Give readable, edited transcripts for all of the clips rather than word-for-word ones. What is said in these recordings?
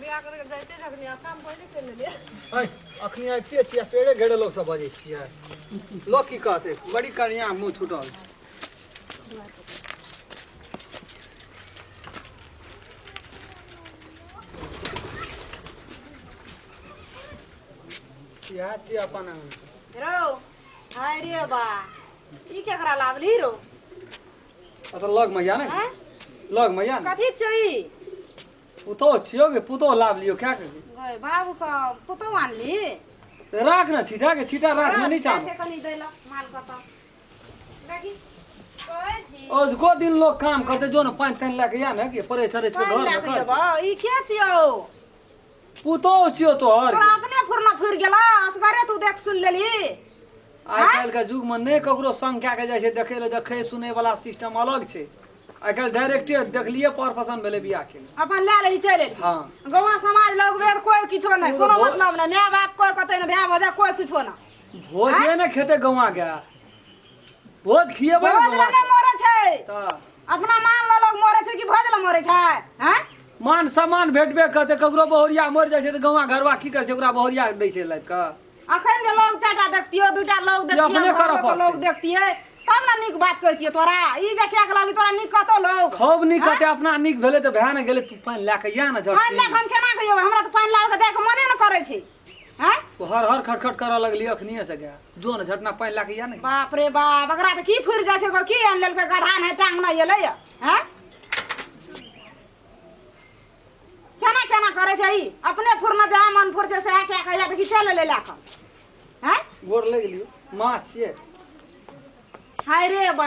बियाह करके जाते जखनी काम पहिले कर लेलिए अय अखनी आइते छियै पेड़े घेरे लोग सब बजै छियै लोग की कहते बड़ी कनिया मुंह छूटल यार जी अपन रो हाय रे बा ई केकरा लावली रो अत लग मैया ने हैं लग मैया ने कथी छई पुतो छियो के पुतो लाभ लियो क्या कर गए बाबू सब पुतो आनली राख ना छिटा के छिटा राख ना नीचा कैसे कनी देला माल कता देखी कहै छी ओ को दिन लोग काम करते जो ना पांच तन लेके या ना के परे छरे छ घर में कर बा ई के छियो पुतो छियो तो हर तोरा अपने फुरना फिर गेला असगरे तू देख सुन लेली आइ काल्हि के युग में नहीं ककरो संग क्या के जाय छै देखे ले देखे सुने वाला सिस्टम अलग छै आइ काल्हि डायरेक्टे देखलिए पर पसंद भेले बियाह के अपन ले लेली चले हां गवा समाज लोग वेद कोई किछो नहीं कोनो मतलब नहीं माय बाप कोई कतै न भै भजा कोई किछो ना भोज ने खेते गवा गया भोज खिएबै भोज ले मरे छै त अपना मान ल लोग मरे छै कि भोज ले मरे छै हैं मान सम्मान भेटबे करते ककरो बहुरिया मर जाय छै त गवा घरवा की कर छै ओकरा बहुरिया दै छै लाइफ का अखन के लोग चाटा देखतियो दूटा लोग देखतियो घरको लोग देखतिए तब ना निक बात कहतिए तोरा ई जे क्या गलाबी तोरा निक कहतो लोग खूब निक कहते अपना निक भेले त भै न गेले तू पानी लाके या न झट पानी लाके हम केना कहियो हमरा त पानी लाके दे के मने न करे छै हैं तू हर हर खटखट करऽ लगली अखनिए से गया जो न झटना पानी लाके या न बाप रे बाप एकरा त की फुर जाय छै की आन लेलकै गधा नहीं टांग नहीं एलै हैं केना केना करे छै ई अपने फुरना जा मन फुर छै से क्या कहिया त की चले ले लाके हैं गोर लग लियो माँ छिए हाय रे बा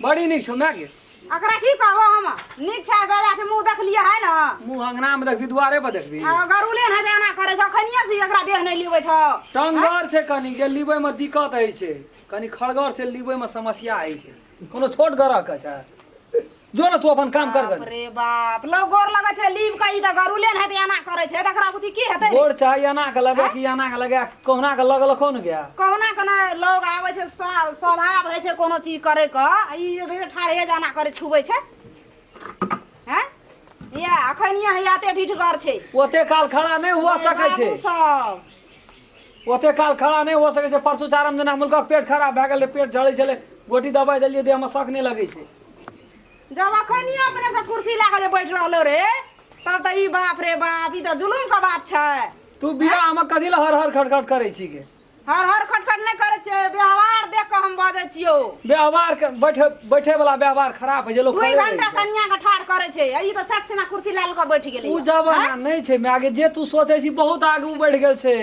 बड़ी निक छौ माय गे एकरा की कहबो हम निक छै बेजा से मुंह देख लिया है ना मुंह अंगना में देखबी दुआरे पर देखबी गरुले न देना करे छ खनिया से एकरा देह नहीं लिबै छ टंगर छै कनी के लिबै में दिक्कत है छै कनी खड़गर से लिबै में समस्या है छै कोनो छोट गरह का छै जो न तू अपन काम कर बाप रे बाप लोग गोर लगे छै लीव कई त गरुले न एना करे छै एकरा बुद्धि की हेतै गोर चाहे एना के लगे कि एना के लगे कोहना के लगल कोन गया कहना कना लोग आवे छै स्वभाव है छै कोनो चीज करे क ई ठाड़े जाना करे छुबै छै हैं या अखन ये याते ढिठगर छै ओते काल खड़ा नहीं हुआ सकै छै सब ओते काल खड़ा नहीं हो सकै छै परसू चारम जना मुल्का पेट खराब भ गेलै पेट झड़ै छलै गोटी दबाई देलिए देह में शक नहीं लगे छै जब अखनिए अपने से कुर्सी ला के बैठ रहलो रे तब त ई बाप रे बाप ई त जुलुम का बात छै तू बियाह में कथि ल हर हर खटखट करै छी के हर हर खटखट नहीं करे छै व्यवहार देख के हम बाजै छियो व्यवहार के बैठे वाला व्यवहार खराब है जे लोग 2 घंटा कन्या के ठाड़ करे छै ई त चट से ना कुर्सी लाल के बैठ गेलै उ जमाना नहीं छै मैं आगे जे तू सोचे छी बहुत आगू बढ़ गेल छै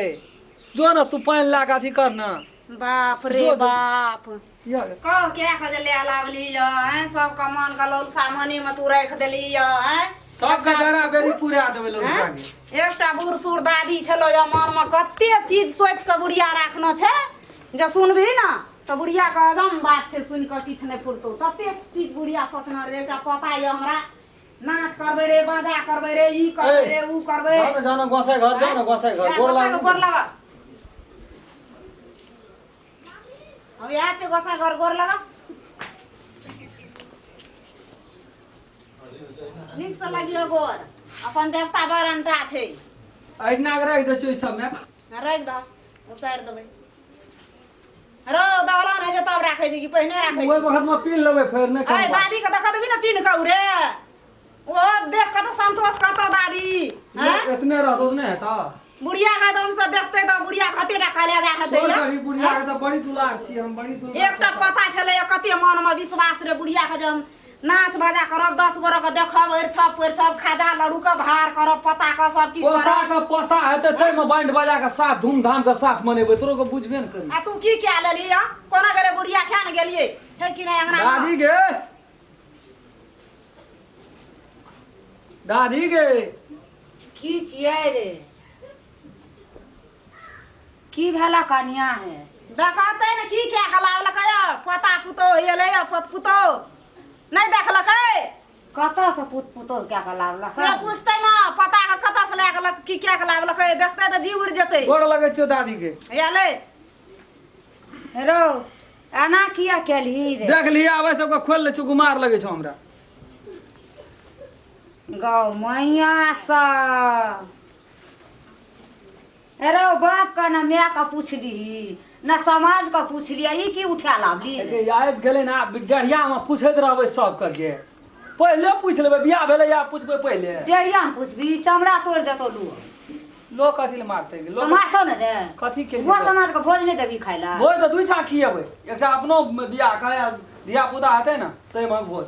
जो न तू पानी ला के अथी कर न बाप रे बाप यार कह क्या खजले लावली हैं सब का मन का लोल सामने में तू रख देली हैं सब का जरा बेरी पूरा देबे लोग संगे एकटा बूढ़ सूढ़ दादी छलो या मन में कते चीज सोच के बुढ़िया राखनो छै जे सुनबी ना तो बुढ़िया के एकदम बात छै सुन के किछ नहीं फुरतो तते चीज बुढ़िया सोचना रे एकटा पता है हमरा नाच करबे रे बाजा करबे रे ई करबे रे ऊ करबे जाना गोसाई घर जाना गोसाई घर गोर लगा अब यहाँ से गोसा घर गोर लगा निक से लगियो गोर अपन देवता बरंटा छै अइना रख दे चोई सब में रख द उसार देबै रो दवला नहीं जे तब राखे छै कि पहिने राखे छै ओइ वक्त में पीन लेबै फेर नहीं ए दादी के देख देबी ना पीन के रे ओ देख के तो संतोष करतो दादी हैं इतने रहतो नहीं है बुढ़िया का दम से देखते तो बुढ़िया कतेटा खाले जा के बड़ी बुढ़िया के तो बड़ी दुलार छी हम बड़ी दुलार एकटा पता छले कते मन में विश्वास रे बुढ़िया के जब नाच बाजा करब 10 गोरा के देखब छप खाजा लड़ू के भार करब पता का सब की पता का पता है त तै में बैंड बजा के साथ धूमधाम के साथ मनेबे तोरो के बुझबे न करी आ तू की क्या लेली या कोना करे बुढ़िया क्या न गेलिए छै कि नहीं अंगना दादी गे की छियै रे की भेला कन्या है देखते न की क्या गलाव लकाया पता पुतो एले पत पुतो नहीं देखलकै कत से पुत पुतो क्या गलाव लका से पूछते ना पता का कत से ले की क्या गलाव लकै देखते त जी उड़ जते गोड़ लगे छो दादी के एले रो आना किया केली रे देख लिया आवे सब के खोल ले चुगुमार लगे छो हमरा गौ मैया सा अरे ओ बाप का ना मैं का पूछ ली ना समाज का पूछ लिया ई की उठा लावली ए आबि गेलै ना डढ़िया में पूछैत रहबै सब के पहिले पूछ लेबै बियाह भेलै या पूछबै पहिले डेढ़िया में पूछबी चमड़ा तोड़ देतो लू लोग कथी ले मारतै तो लोग मारतो न रे कथी के वो समाज का भोज नहीं देबी खाइ ला भोज तऽ दुई छा खिएबै एकटा अपनो बियाह का धिया पुता हेतै ने ताहिमे भोज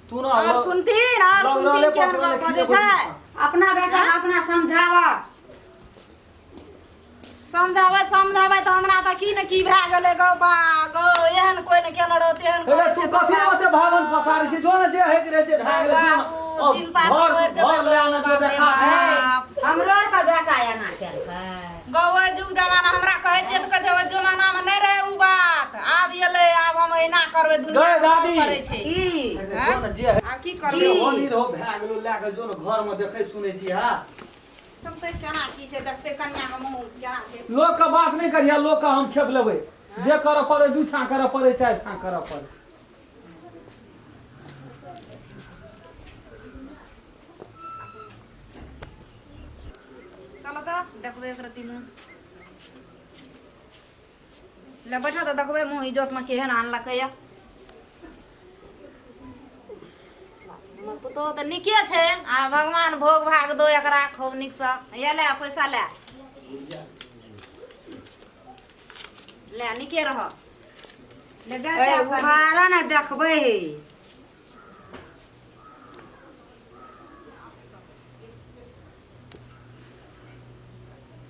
तू न और सुनती और सुनती केहन गप बजै छै अपना बेटा के अपना समझावा समझाबै तऽ हमरा तऽ की ने की भए गेलै गौ बा गौ एहन कोई ने केन रहो तेहन ए तू कथी ओते भावन पसारै छै जो ने जे है रे से ढाग ले घर ले आना तो देखा हमरो का बेटा एना केलकै गौ ओइ जुग जमाना हमरा कहै छै तऽ कहै छै जमाना में नहीं रहे उ बात आब एलै आब हम एना करबै दुनिया सब करै छै की जे है आब की करबै होनी रहो भए गेलो ला के जो घर में देखै सुनै छी हा सब तऽ केना की छै देखते कन्या के मुंह केना छै लोग का बात नहीं करिया लोग का हम खेप लेबै जे करऽ पड़े दू छा करऽ पड़े चाहे छा करऽ पड़े चलो तऽ देखबै एक रति मुंह ले बैठा तऽ देखबै मुंह इज्जत में केहन आनलकै या पुतोह तऽ नीके छै आ भगवान भोग भाग दो एकरा खूब नीकसँ ये ले पैसा ले ले नीके रह ले दे ए उहारा ना देखबै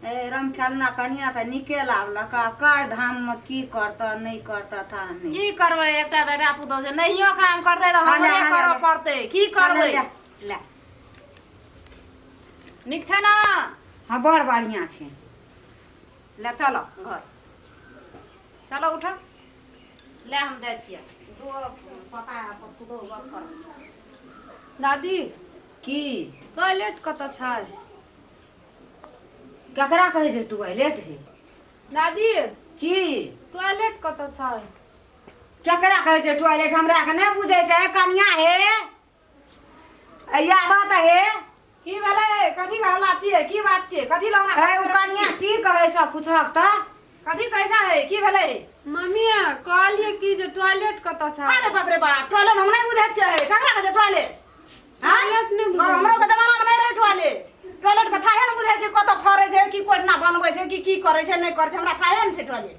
ए रंग खेलना कनिया त निके लागलका का धाम में की करता नहीं करता था नहीं की करबै एकटा बेटा पुतोह छै नहियो काम करतै तऽ हमरे करऽ पड़तै की करबै ले नीक छै ना हाँ बड़ बढ़िया छै ले चलो घर चलो उठ ले हम जाइ छियै दो पता है पुतोह गप कर दादी की टॉयलेट कतऽ छै केकरा कहै छै टॉयलेट है दादी की टॉयलेट कतऽ छै केकरा कहै छै टॉयलेट हमरा के नहीं बुझै छै कनिया हे या बात है की भेलै कथी कहला छियै की बात छै कथी लौना ए ओ कनिया की कहै छ पूछक त कथी कैसा है की भेलै मम्मी कहलिए कि जे टॉयलेट कतऽ छै अरे बाप रे बाप टॉयलेट हम नहीं बुझै छियै केकरा कहै छै टॉयलेट टॉयलेट नहीं बुझै हमरो के जमाना में नहीं रहे टॉयलेट टॉयलेट के थाहे न बुझै छै कतऽ फरै छै की कोठना बनबै छै की करै छै नहीं करै छै हमरा थाहे न छै टॉयलेट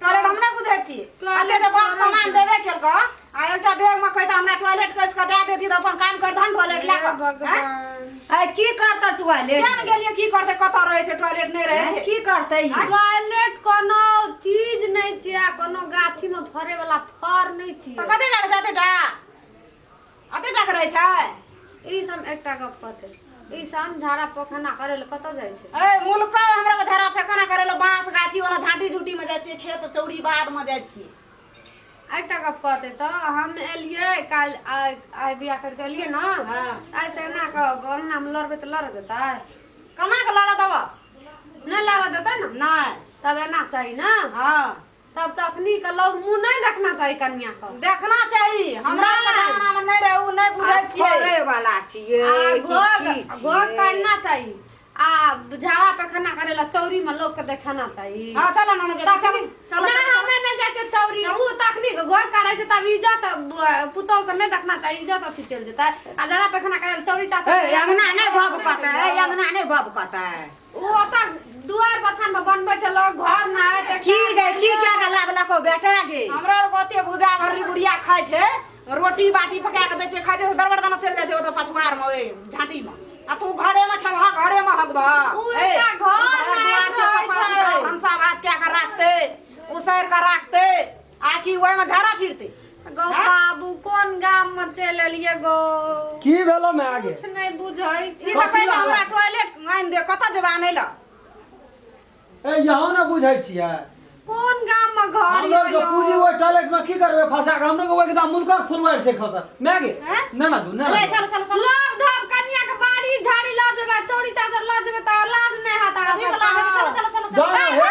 टॉयलेट हम नहीं बुझै छी अल्ले जे बाप सामान देबे केलक आ एकटा बैग में कहता हमरा टॉयलेट कस के दे देती त अपन काम कर धन टॉयलेट ले के भगवान ए की करत टॉयलेट केन गेलिए की करते कतऽ रहै छै टॉयलेट नहीं रहै छै की करतै टॉयलेट कोनो चीज नहीं छै कोनो गाछी में फरे वाला फर नहीं त छै कथी लड़ जाते टा अते टा रहै छै ई सब एकटा गप कहते ई सब झाड़ा पोखना करे ले कतऽ जाइ छै ए मुल्का हमरा के धरा फेकना करे ले बांस गाछी ओना झाटी झूटी में जाइ छै खेत चौड़ी बाद में जाइ छी एकटा गप कहते तऽ हम एलियै काल आइ बियाह करके एलियै ना हां आइ से ना के अंगना में लड़बै तऽ लड़ देतै कना के लड़ा दबा नहीं लड़ देतै ना नहीं तब एना चाहिए ना हां तब तखनी के लोग मुंह नहीं देखना चाहिए कन्या को देखना चाहिए हमरा के जमाना में नहीं रहे उ नहीं बुझै छियै फरे वाला छियै घोग करना चाहिए आ झाड़ा पैखाना करे ला चौरी में लोग के देखाना चाहिए हां चलो ना चलो चलो ना हमें नहीं जाते चौरी उ तखनी के घोग करे छै तब इज्जत पुतौ के नहीं देखना चाहिए इज्जत अथी चल जेतै आ झाड़ा पैखाना करे ला चौरी चाचा ए अंगना नहीं भभकता है अंगना नहीं भभकता है उ ओता दुआर बथान में बनबै छै लोग घर ना है त की गए की क्या के लागलको बेटा गे हमरा ओते भुजा भरी बुढ़िया खाय छै रोटी बाटी पका के दै छै खाय छै दरबड़ दाना चल जाइ छै ओतऽ पछुआर में ओए झाटी में आ तू घरे में खेबा घरे में हगबा उनका घर में भंसा भात क्या कर रखते उसैर कर रखते आ की ओए में झाड़ा फिरते गो बाबू कोन गाम में चल एलिए गो की भेलो मैं आगे कुछ नहीं बुझै ई छी त कहै हमरा टॉयलेट आइन दे कतऽ जेबा आनै ल ए यहाँ न बुझै छियै कोन गाम में घर हम लोग यो पूजी वो टॉयलेट में की करबे फंसा के हम लोग वो एकदम मुल्कर फुलवाड़ छै खसा मैगे ना ना तू ना ले चल चल चल लोग धब कन्या के बाड़ी झाड़ी ला देबे चौड़ी चादर ला देबे त लाज नहीं हाता चल चल चल जाना है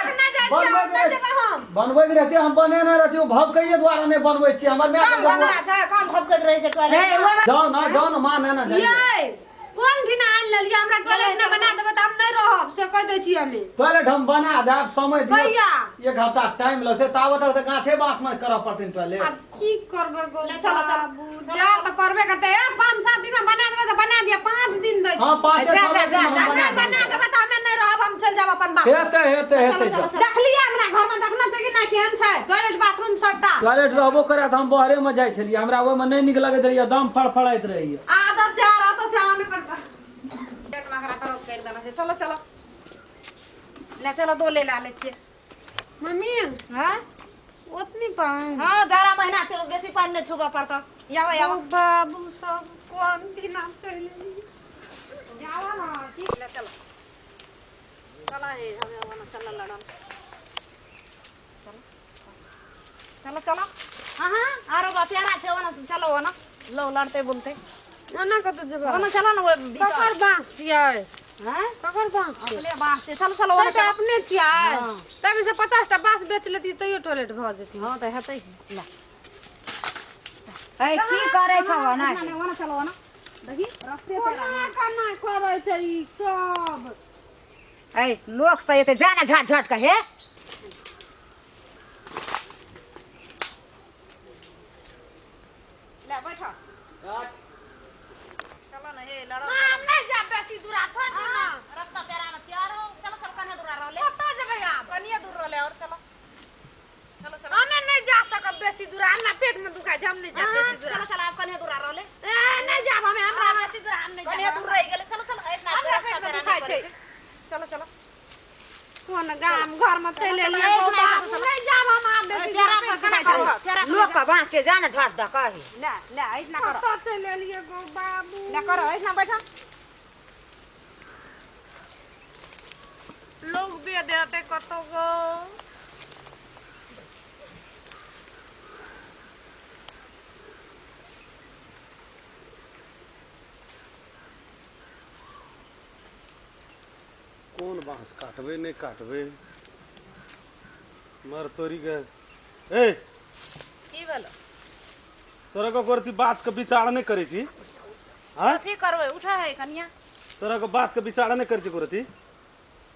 बनबै के रहते हम बने ना रहते भव कहिए द्वारा नहीं बनबै छी हमर मैं काम गंदा छै काम भभकैत रहै छै टॉयलेट जाओ ना मान है ना जाइए ये कोन घिना आन लेलिए हमरा टॉयलेट न बना देबे त हम नहीं रहब से कह दै छी हमें टॉयलेट हम बना देब समय दियो कहिया? 1 हफ्ता टाइम लगते ताबत तक गाछे बास में करऽ पड़तै टॉयलेट। अब की करबे गो ले चलो, चलो। बाबू जा तो करबे करते है 5-7 दिन में बना देबे तो बना दिया 5 दिन दै छी हां 5 जा, 6 जा, दिन हम जा, अगर बना बना देब। देबे तो हमें नहीं रहब हम चल जाब अपन बाप हेते जा। देखलिए हमरा घर में देखना छै कि नहीं केहन छै टॉयलेट बाथरूम सबटा टॉयलेट रहबो करे त हम बहरे में जाय छलिए हमरा ओय में नहीं निक लगैत रहिए दम फड़फड़ाइत रहिए। आदत जा रहा तो से हमें करता पेट मकरा तरफ कर देना छै। चलो चलो ले चलो 2 ले ला ले छे। मम्मी हां ओतनी पाऊं हां जरा महीना छै बेसी पानी नहीं छुबा पड़ता। यावा यावा बाबू सब कौन बिना चले यावा ना ठीक ले चलो चला है हमें वाला चला लड़न चलो चलो हां हां आरो बा प्यारा छै वना चलो वना लो लड़ते बोलते ओना कत जेबा वना चलो ना वो ककर बांस छियै हैं ककर बांस छियै अपने बास से चलो चलो से वना तो अपने छियै हाँ। तभी से 50 टा बांस बेच लेती तैयो टॉयलेट भ जेती हां त हेतै ला ए की करे छ ना वना वना चलो वना देखी रास्ते पे कोना कना करे छै ई सब ए लोग से एते जाना झट झट कहे ले बैठो चलो ना हे लड़ो हम नहीं जा बेसी दूरा छोड़ दी ना रास्ता पेरा में चारो चलो चलो कने दूर रहले कत जेबै आप कनिए दूर रहले और चलो चलो चलो हमें नहीं जा सकब बेसी दूरा हमरा पेट में दुखा छै हम नहीं जा बेसी दूरा चलो चलो आप कने दूर रहले ए नहीं जाब हमें हमरा बेसी दूरा हम नहीं कने जा दूर रह गेले चलो चलो इतना हमरा रास्ता पेट में पेरा दुखाय नहीं छै। करे चलो चलो कोन गाम घर में चले चलो, लिए चलो, बाबू चलो। नहीं जाब हम आप बेसी प्यारा दूरा पर कने दुखाय करो छै। प्यारा लोग का बांस से जाना झट द कहे ले ले इतना करो कत चले लिए गो बाबू ले करो इतना बैठो लोग भी देते कतो गो कौन बांस काटबे नहीं काटबे मर तोरी के ए की भेलो तोरा को करती बात के विचार नहीं करे छी हां कथी करबै उठा है कनिया तोरा को बात के विचार नहीं करे छी करती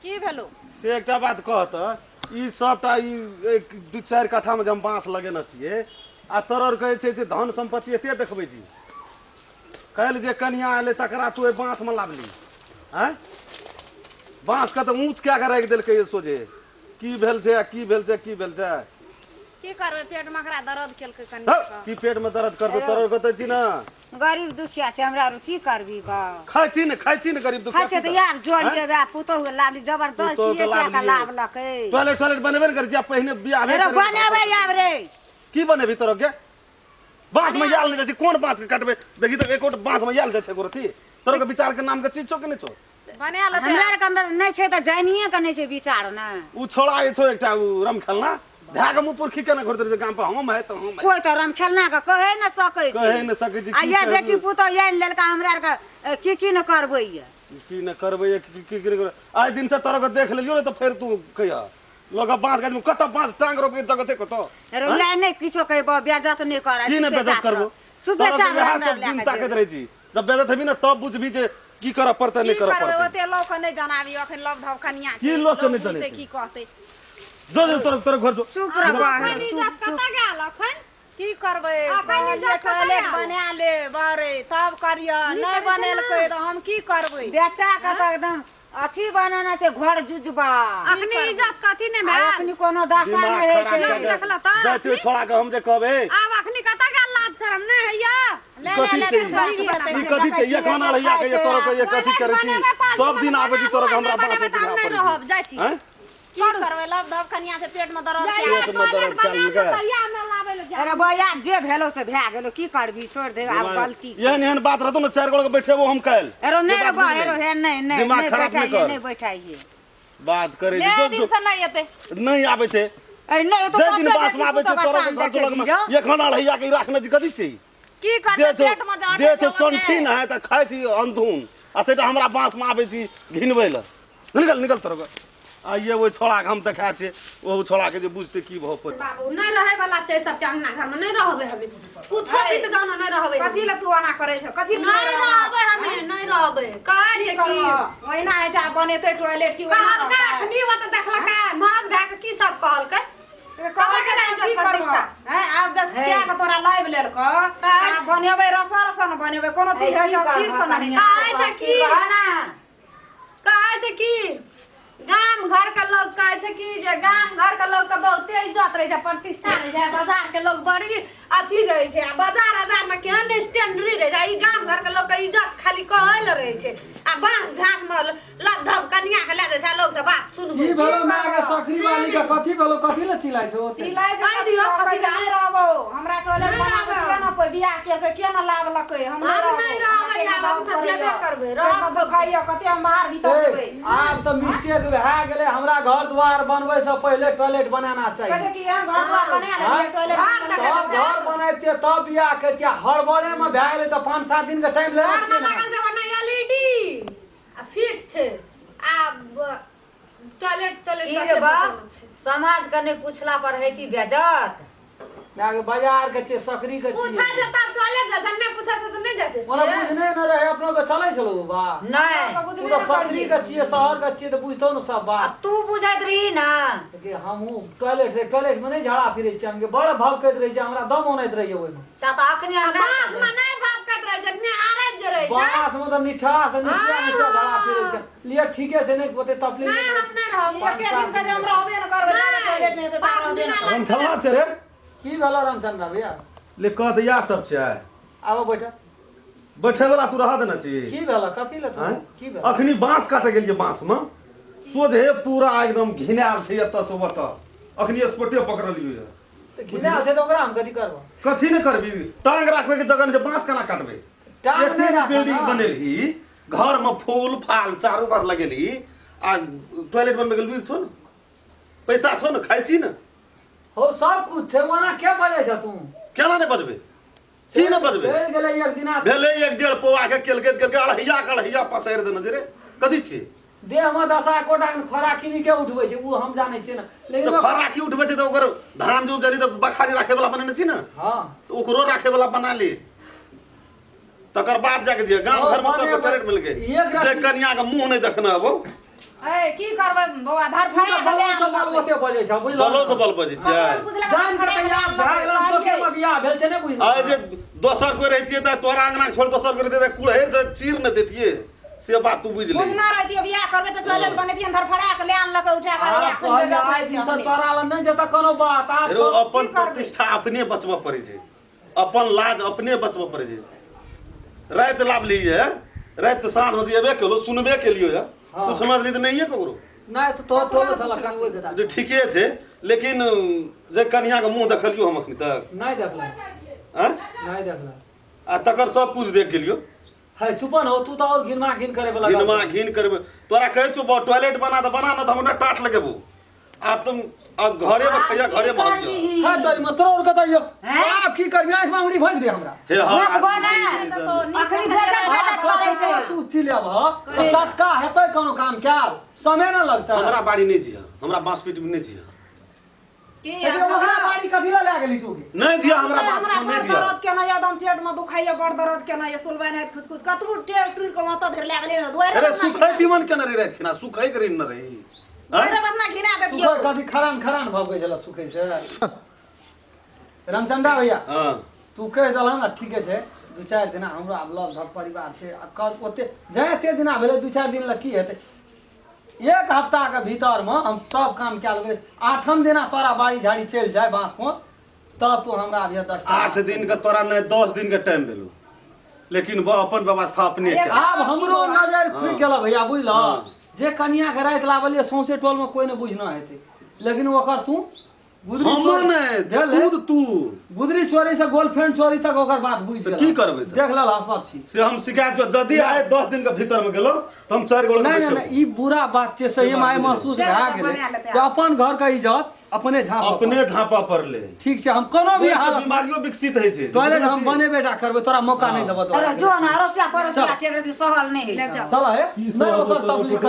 की भेलो से एकटा बात कहत ई सबटा ई 2-4 कट्ठा में जे हम बांस लगेने छिए आ तोरर कहे छै से धन संपत्ति एते देखबै छी कहल जे कन्या आले तकरा तू ए बांस में लावली हैं बांस के तो ऊंच क्या कर देलकै ये सोझे की भेल छै की भेल छै की भेल छै की करबै पेट मकरा दर्द केलकै हौ, कनिया की पेट में दर्द कर दो तोरर कहते छी ना गरीब दुखिया छै हमरा रो की करबी ग खाइ छी ने गरीब दुखिया खाते तो यार जोड़िए बा पुतो लाली जबरदस्ती पुतोह के क्या का लावलियै। लाभ लके टॉयलेट बनेबे न कर जा पहिने बियाह रे बनावे आब रे की बनेबी तोरा के बांस में याल नहीं जाय कोन बांस के काटबे देखी तो एकोट बांस में याल जाय छै गोरती तोरा के विचार के नाम के चीज छौ कि नहीं छौ बना लेते हमरा आर के अंदर नहीं छै त जानिए के नहीं छै विचार ना उ छोड़ा ए छौ एकटा उ रम खेलना धाग मुंह पर खींचे ना घरते गांव पे हम है तो हम है कोई तो रम खेलना के कहे न सकै छै कहे न सकै छी आ ये बेटी पुतो यान लेलका हमरा आर के की न करबै ये की न करबै की करबै आज दिन से तोरा के देख लेलियो न तो फिर तू कहिया लोग बांस गाछ में कत बांस टांग रोपे जगह छै कत रे ले नहीं किछो कहबो बेइज्जत नहीं करै की न बेइज्जत करबो चुपे तोरा के चाप यहाँ हमरा सब दिन ले ताकत रही छी जब बेइज्जत हेबी ना तब बुझबी जे की करऽ पड़तै की नहीं करऽ करबै पड़तै ओते लोग के नहीं जनाबी अखन लव धव कनिया की लोग के नहीं बुझतै जनै की कहतै जो तोरा घर जो चुप रह पानी जात कत गेल अखन की करबै अपन इज्जत कतऽ टॉयलेट जाउ? बना ले बारे तब करिया नहीं बनेलकै तो हम की करबै बेटा का तो एकदम अथी बनाना छै घर जुजबा अखनी इज्जत कथी ने आ भेल अपनी कोनो दशा दिमाग नहीं रहे खराब छै लोग देखला त जाय छै छोड़ा के हम जे कहबै आब अखनी कत गेल लाज शरम नहीं हैया ले कथी ले छै ले ई कथी छै ये खाना रहिया के ये तोरा के ये कथी करे छी सब दिन आबै छी तोरा के हमरा बात बनेबै त हम नहीं रहब जाइ छी हैं की करबै लव धव कनिया से पेट में दर्द जाइ किया पेट में दर्द बना कयल के गए। तैया हमरा लाबै ले जा अरे भैया जे भेलो से भए गेलो की करबी छोड़ दे आब गलती एहन बात रहतो ना 4 गोड़ के बैठेबो हम काल एरो नहीं रे बा एरो है नहीं नहीं दिमाग नहीं खराब नहीं बैठाइए कर। नहीं बैठाइए बात करे ले जो दिन से नहीं एते नहीं आबै छै अरे नहीं तो जे दिन बास में आबै छै तोरा के घर लग में ये खाना रहिया के राखने जी कथी छै की करबै दे पेट में छो दर्द दे छो संठी ना है त खाइ छी अंधुन आ सेटा हमरा बास में आबै छी घिनबै ल निकल निकल तोरा के आ ये वो छोड़ा के हम देखा छे वो छोड़ा के जे बुझते की भौ पर बाबू नहीं रहे वाला छै सबके अंगना घर में नहीं रहबे हमें कुछो भी तो जानो नहीं रहबे कथी ले तू आना करे छ कथी नहीं रहबे हमें नहीं रहबे कहै छै कि ओहिना है जा बनेते टॉयलेट की कहल का नहीं वो तो देखला का मरद भए के की सब कहल के कहै के नहीं की करबो हैं आब जब क्या के तोरा लाइव लेल क आ बनेबे रसा रसा न बनेबे कोनो चीज है अस्थिर से नहीं कहै छै कि कहै छै कि गाम घर के लोग कहै छै कि जे गाम घर के लोग के बहुते इज्जत रहे छै प्रतिष्ठा रहे छै बाजार के लोग बड़ी अथी रहे छै आ बाजार हजार में केहन स्टैंडर्ड रहे छै ई गाम घर के लोग के इज्जत खाली कहल रहे छै आ बांस झांस में लबधब कन्या के ले जाइ छै लोग से बात सुनबो की भेलो माय के सकरी वाली के कथी भेलो कथी ले चिल्लाइ छो सिलाई से दियो कथी नहीं रहबो हमरा टॉयलेट बना के के न कोई बियाह के के न लाभ लकै हम नहीं नहीं रहबै आब हम जेबे करबै रहब तो खाइयो कथी हम बाहर भीतर देबै आब तो मिस्टेक भए गेलै हमरा घर द्वार बनबै से पहिले टॉयलेट बनाना चाहिए कहै कि हम घर द्वार बना ले टॉयलेट घर बनाइते तब बियाह कइतिया हड़बड़े में भए गेलै त 5-7 दिन के टाइम ले घर में लगन से बना एलईडी आ फिट छै आ टॉयलेट रे बा समाज कने पूछला पर है सी बेजत आगे बाजार के छै सकरी के पूछा छियै छै तब टॉयलेट जा जन्ने पूछा छै तो नहीं जाय छै ओना बुझने न रहे अपनो के चलै छलो बा नहीं तू तो सकरी के छियै शहर के छियै त बुझतो न सब बात तू बुझाइत रही ना कि हमहू टॉयलेट में नहीं झाड़ा फिरै छी हमके बड़ भाव कहैत रहे छै हमरा दम ओनैत रहिए ओइ में सात अखनी अंडा बास में नहीं भाव कत रहे जन्ने आरे जे रहे छै बास में त मिठास निसिया निसिया झाड़ा फिरै छै लिए ठीके छै नहीं ओते तकलीफ नहीं हम नहीं रहब के दिन से हम रहबे न करबै टॉयलेट नहीं तो रहबे न हम खला छे रे की भेलो रामचंद्र भैया ले कहत या सब छै आबो बैठा बैठे वाला तू रह देना छी की भेलो कथी ले तू की भेलो अखनी बांस काटे गेलिए बांस में सोझे पूरा एकदम घिनाल छै एत से ओत अखनी स्पॉटे पकड़लियो घिना छै त ओकरा हम कथी करबो कथी न करबी टांग राखबे के जगह जे बांस केना काटबे टांग एते नहीं राखब बिल्डिंग ना। बनेलही घर में फूल फाल चारों बार लगेली आ टॉयलेट बनबे गेल बिल छो न पैसा छो न खाइ छी न हो सब कुछ छै वना के बजै छ तू केना ने बजबे की न बजबे चल गेलै एक दिना भेले 1.5 पौआ के केलके अढ़ैया पसारि देना जे रे कथी छी देह में दशा कोटा खरा किनी के उठबै छै उ हम जानै छियै न तो लेकिन खराकी उठबे छै त ओकर धान जो जली त बखारी राखे वाला बनेने छी न हां तो ओकरो राखे वाला बना ले तकर बाद जाके जे गांव घर में सब टॉयलेट मिल गए जे कन्या के मुंह नहीं देखना अब ए की करबै बौआ धर फड़ा बलो से बल ओते बजै छ बुझलो बलो से बल बजे छै जान के तैयार भए गेलौ तो के बियाह भेल छै ने बुझलो आ जे दोसर कोई रहतिए त तोरा अंगना छोड़ दोसर कोई रहते त कुड़हेर से चीर न देतिए से बात तू बुझ ले बुझना रहती बियाह करबै त टॉयलेट बनेती अंदर फड़ा के ले आन लके उठा के आ अखन कहल जाइ छै सब तोरा ल नहीं जता कोनो बात आप एगो सब अपन प्रतिष्ठा अपने बचबा पड़े छै अपन लाज अपने बचबा पड़े छै रात लाभ लीए रात साँझ में एबे केलो सुनबे केलियो या कुछ समझ ली त नहीं है ककरो नहीं तो साला कनवे के जो ठीके छै लेकिन जे कन्या के मुंह देखलियो हम अखनी तक नहीं देखला हैं नहीं देखला आ तकर सब कुछ देख गेलियो है चुपन हो तू तो और घिनमा घिन करे वाला घिनमा घिन करबे तोरा कहै छौ टॉयलेट बना न त हमरा टाट लगेबो आ तुम घरे में खैया घरे में हम है तोरी मतरो और कत यो आप की करबी आंख में उंगली भोंक दे हमरा हे हां अखनी बेजत करे छै तू चिल्लाब तो लटका हेतै कोनो काम क्या समय न लगता हमरा बाड़ी नहीं जिया हमरा बांसपीट में नहीं जिया की हमरा बाड़ी कथी ला गेली तू नहीं जिया हमरा बांस में नहीं जिया दर्द केना एकदम पेट में दुखाइए बड़ दर्द केना ये सुलबैन है खुच खुच कतबू टेर टूर के मत धर लागले न दुआरे अरे सुखै तीमन केना रे रात खिना सुखै करी न रही दुआरे बतना घिना दे दियो सुखै कथी खरान खरान भऽ गेल जला सुखै छै रामचंद्र भैया हां तू कह दलहन ना ठीके छै 2-4 दिन हमरा अब लगभग परिवार छै आ कल ओते जते दिना भेलै 2-4 दिन ल की हेतै एक हफ्ता के भीतर में हम सब काम कए लेबै 8म दिना तोरा बाड़ी झाड़ी चल जाए बांस पोस तब तू हमरा अभी 10 8 दिन के तोरा नहीं 10 दिन के टाइम भेलो लेकिन वो अपन व्यवस्था अपने छै आब हमरो नजर खुल गेल भैया बुझल जे कन्या के रात लावलिए सौंसे टोल में कोई न बुझना हेतै लेकिन ओकर तू गुदरी हमर नहीं खुद तू गुदरी चोरी से गर्लफ्रेंड चोरी तक ओकर बात बुझ गेल की करबै त देख लला सब चीज से हम शिकायत जदी आए 10 दिन के भीतर में गेलो तो हम 4 गोल नहीं नहीं ई बुरा बात छै सही में महसूस भए गेलै कि अपन घर के इज्जत अपने झाँप अपने झापा पड़ले ठीक छै हम कोनो भी हाल बीमारियों विकसित है छै टॉयलेट हम बनेबेटा करबै तोरा मौका नहीं देबो अरे तोरा जो ना रोसिया परोसिया छै सहल नहीं है चल हे मैं ओकर तबलीग